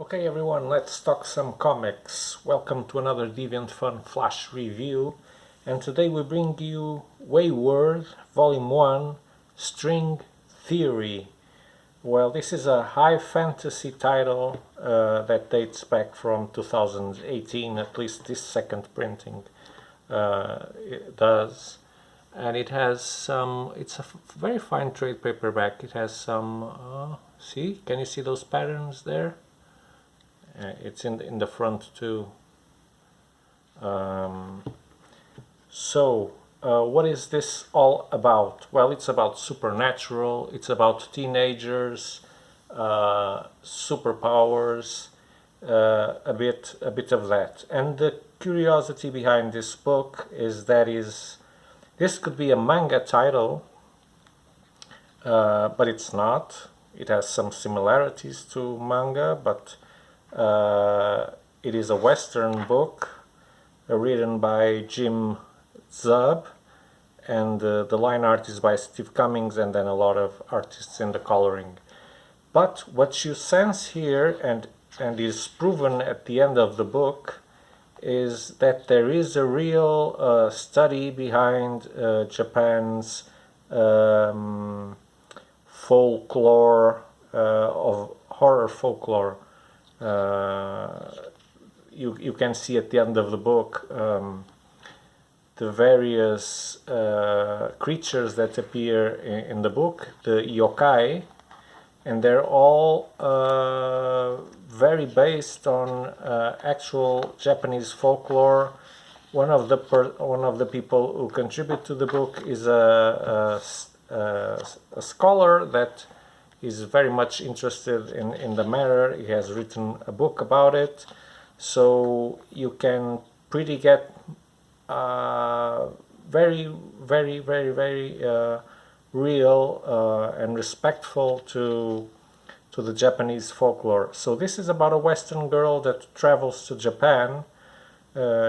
Okay everyone, let's talk some comics. Welcome to another Deviant.fun flash review, and today we bring you Wayward, Vol.1, String Theory. Well, this is a high fantasy title that dates back from 2018, at least this second printing it does. And it has some, it's a very fine trade paperback. It has some, can you see those patterns there? It's in the front too. What is this all about? Well, it's about supernatural. It's about teenagers, superpowers, a bit of that. And the curiosity behind this book is this could be a manga title, but it's not. It has some similarities to manga, but it is a Western book written by Jim Zub, and the line art is by Steve Cummings, and then a lot of artists in the coloring. But what you sense here, and is proven at the end of the book, is that there is a real study behind Japan's folklore, of horror folklore. You can see at the end of the book the various creatures that appear in the book, the yokai, and they're all very based on actual Japanese folklore. One of the people who contribute to the book is a scholar that is very much interested in the matter. He has written a book about it, so you can pretty get very real and respectful to the Japanese folklore. So this is about a Western girl that travels to Japan.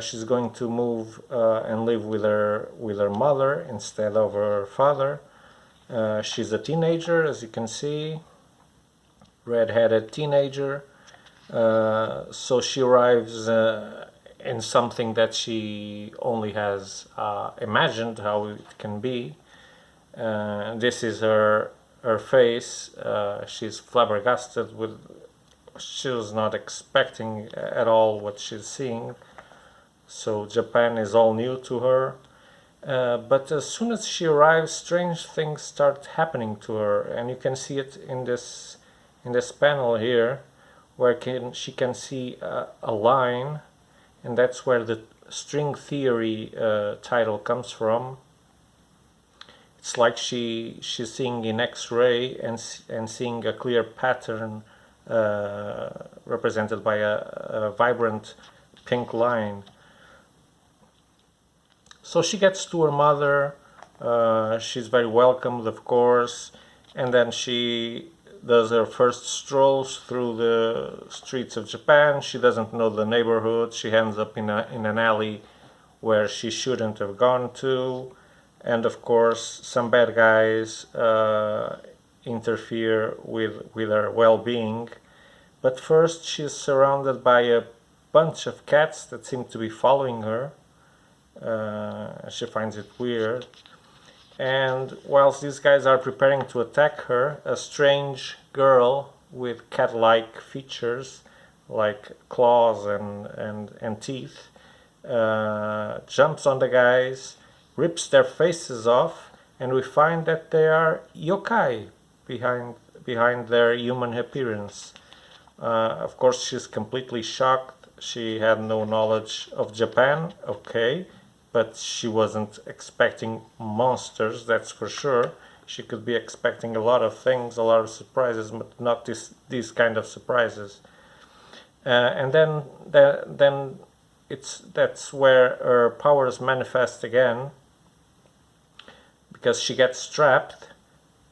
She's going to move and live with her mother instead of her father. She's a teenager, as you can see, red-headed teenager. So she arrives in something that she only has imagined how it can be. This is her face. She's flabbergasted she was not expecting at all what she's seeing. So Japan is all new to her. But as soon as she arrives, strange things start happening to her, and you can see it in this panel here, where she can see a line, and that's where the string theory title comes from. It's like she's seeing in X-ray and seeing a clear pattern represented by a vibrant pink line. So she gets to her mother, she's very welcomed, of course, and then she does her first strolls through the streets of Japan. She doesn't know the neighborhood. She ends up in an alley where she shouldn't have gone to, and of course some bad guys interfere with her well-being. But first she's surrounded by a bunch of cats that seem to be following her. She finds it weird, and whilst these guys are preparing to attack her, a strange girl with cat-like features like claws and teeth jumps on the guys, rips their faces off, and we find that they are yokai behind their human appearance. Of course, she's completely shocked. She had no knowledge of Japan, okay, but she wasn't expecting monsters, that's for sure. She could be expecting a lot of things, a lot of surprises, but not these kind of surprises. And then that's where her powers manifest again, because she gets trapped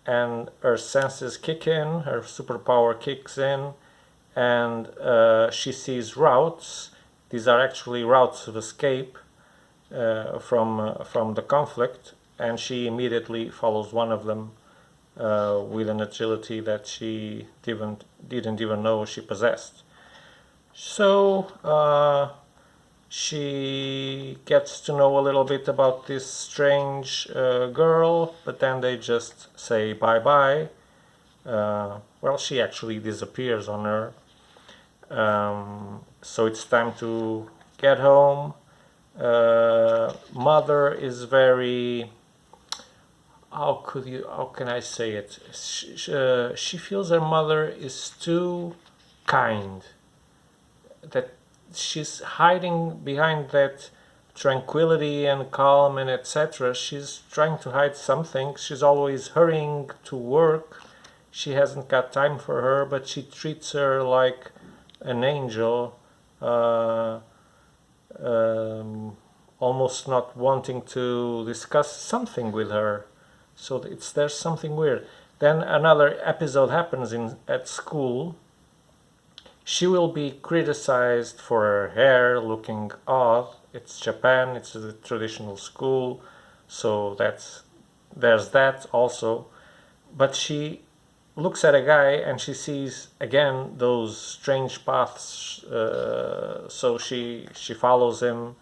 and her senses kick in, her superpower kicks in, and she sees routes. These are actually routes of escape from the conflict, and she immediately follows one of them with an agility that she didn't even know she possessed. So she gets to know a little bit about this strange girl, but then they just say bye-bye. Well, she actually disappears on her. So it's time to get home. Mother is very, how can I say it? She feels her mother is too kind, that she's hiding behind that tranquility and calm and etc. She's trying to hide something. She's always hurrying to work. She hasn't got time for her, but she treats her like an angel, almost not wanting to discuss something with her. So there's something weird. Then another episode happens at school. She will be criticized for her hair looking odd. It's Japan, it's a traditional school, so there's that also. But she looks at a guy and she sees again those strange paths. So she follows him.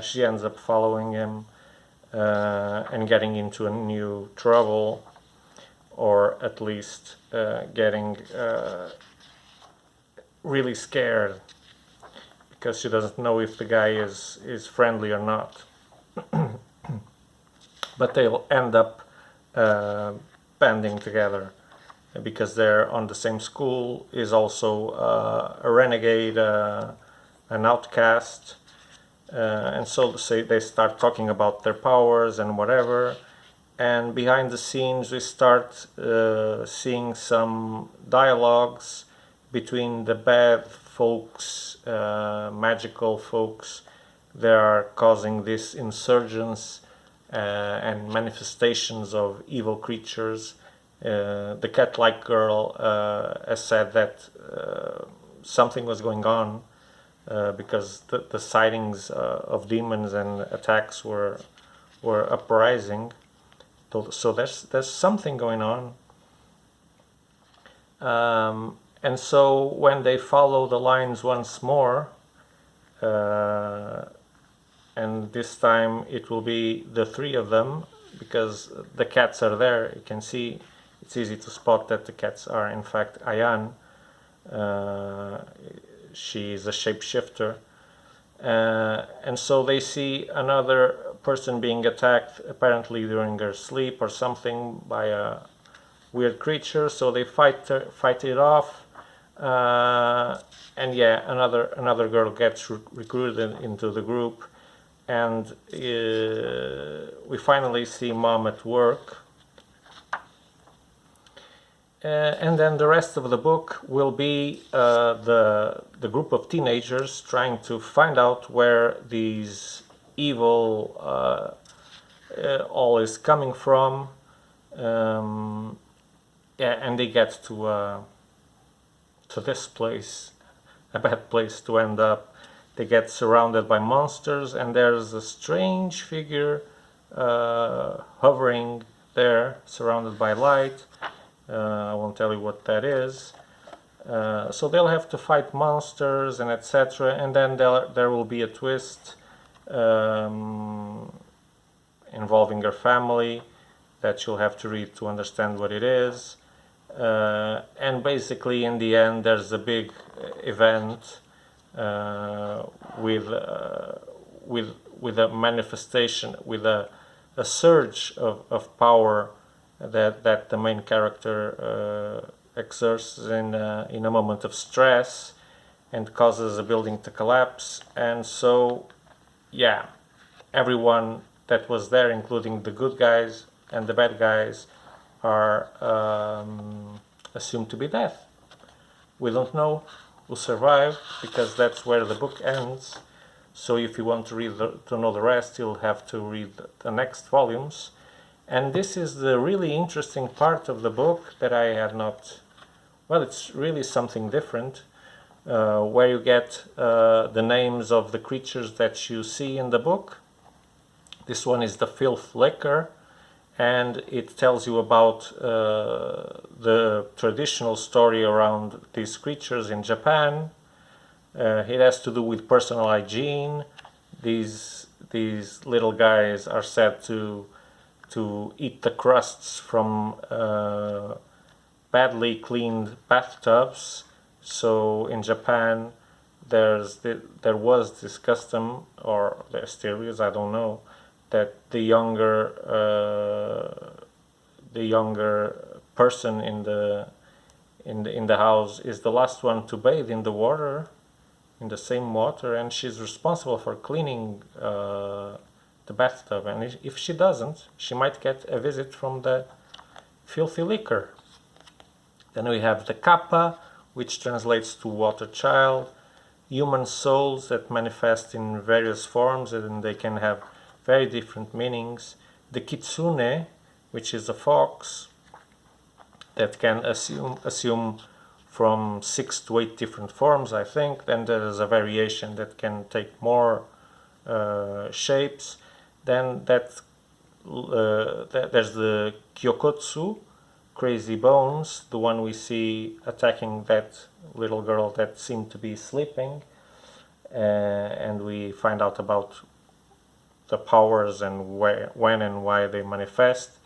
She ends up following him and getting into a new trouble, or at least getting really scared because she doesn't know if the guy is friendly or not. But they'll end up banding together because they're on the same school. Is also a renegade, an outcast, and so they start talking about their powers and whatever. And behind the scenes, we start seeing some dialogues between the bad folks, magical folks. They are causing this insurgence and manifestations of evil creatures. The cat-like girl has said that something was going on because the sightings of demons and attacks were uprising. So there's something going on. And so when they follow the lines once more, and this time it will be the three of them, because the cats are there. You can see, it's easy to spot that the cats are in fact Ayan. She is a shapeshifter. And so they see another person being attacked, apparently during her sleep or something, by a weird creature. So they fight it off. And yeah, another girl gets recruited into the group, and we finally see Mom at work. And then the rest of the book will be the group of teenagers trying to find out where these evil all is coming from. Yeah, and they get to this place, a bad place to end up. They get surrounded by monsters, and there's a strange figure hovering there, surrounded by light. I won't tell you what that is. So they'll have to fight monsters and etc. And then there will be a twist involving her family that you'll have to read to understand what it is. And basically, in the end, there's a big event with a manifestation, with a surge of power that the main character exerts in a moment of stress and causes a building to collapse. And so, yeah, everyone that was there, including the good guys and the bad guys, are assumed to be dead. We don't know who survived, because that's where the book ends. So if you want to know the rest, you'll have to read the next volumes. And this is the really interesting part of the book that I had not... Well, it's really something different, where you get the names of the creatures that you see in the book. This one is the Filth Liquor, and it tells you about the traditional story around these creatures in Japan. It has to do with personal hygiene. These little guys are said to eat the crusts from badly cleaned bathtubs. So in Japan, there was this custom, or there still is, I don't know, that the younger person in the house is the last one to bathe in the water, in the same water, and she's responsible for cleaning the bathtub. And if she doesn't, she might get a visit from the filthy liquor. Then we have the kappa, which translates to water child, human souls that manifest in various forms and they can have very different meanings. The kitsune, which is a fox that can assume from 6 to 8 different forms, I think. Then there is a variation that can take more shapes. Then there's the kyokotsu, crazy bones, the one we see attacking that little girl that seemed to be sleeping, and we find out about the powers and when and why they manifest.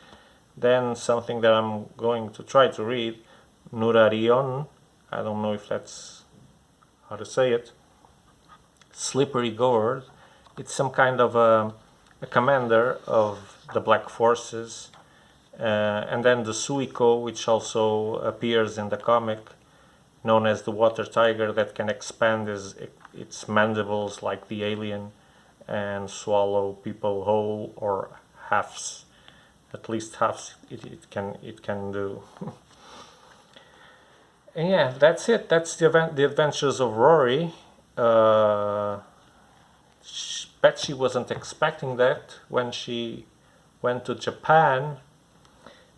Then something that I'm going to try to read, Nurarion, I don't know if that's how to say it, slippery gourd. It's some kind of a commander of the Black Forces. And then the Suiko, which also appears in the comic, known as the water tiger, that can expand its mandibles like the alien and swallow people whole, or halves. At least halves it can do. And yeah, that's it. That's the adventures of Rori. Bet she wasn't expecting that when she went to Japan.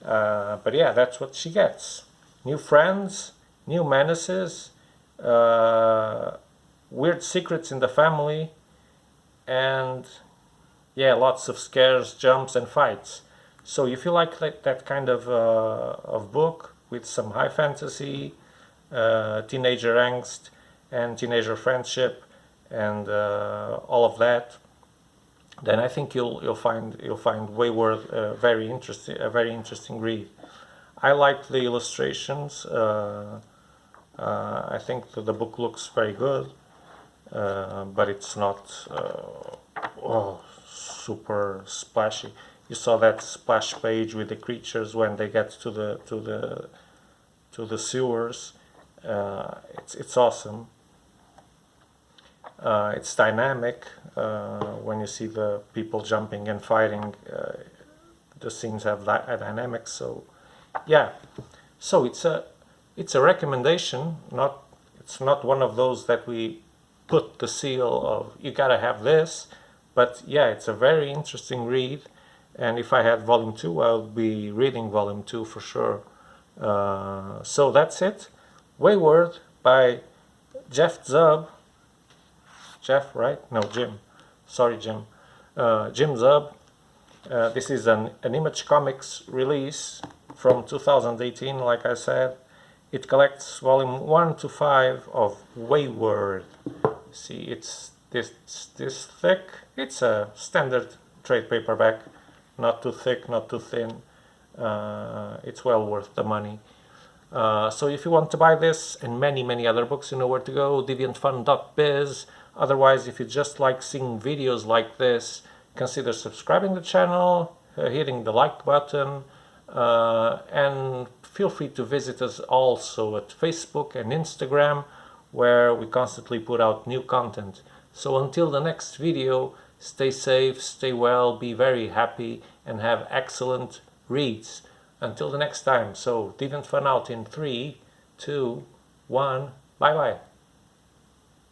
But yeah, that's what she gets. New friends, new menaces, weird secrets in the family, and yeah, lots of scares, jumps, and fights. So if you like that kind of book with some high fantasy, teenager angst, and teenager friendship, and all of that, then I think you'll find Wayward a very interesting read. I like the illustrations. I think the book looks very good, but it's not super splashy. You saw that splash page with the creatures when they get to the sewers. It's awesome. It's dynamic. When you see the people jumping and fighting, the scenes have a dynamic. So yeah, so it's a recommendation. It's not one of those that we put the seal of you gotta have this, but yeah, it's a very interesting read. And if I had volume 2, I would be reading volume 2 for sure. So that's it. Wayward by Jeff Zub. Jeff, right? No, Jim. Sorry, Jim. Jim Zub. This is an Image Comics release from 2018, like I said. It collects volume 1 to 5 of Wayward. See, it's this thick. It's a standard trade paperback. Not too thick, not too thin. It's well worth the money. So if you want to buy this and many other books, you know where to go, Deviant.fun.biz. Otherwise, if you just like seeing videos like this, consider subscribing to the channel, hitting the like button, and feel free to visit us also at Facebook and Instagram, where we constantly put out new content. So until the next video, stay safe, stay well, be very happy, and have excellent reads. Until the next time, so Deviant Fun out in 3, 2, 1, bye bye.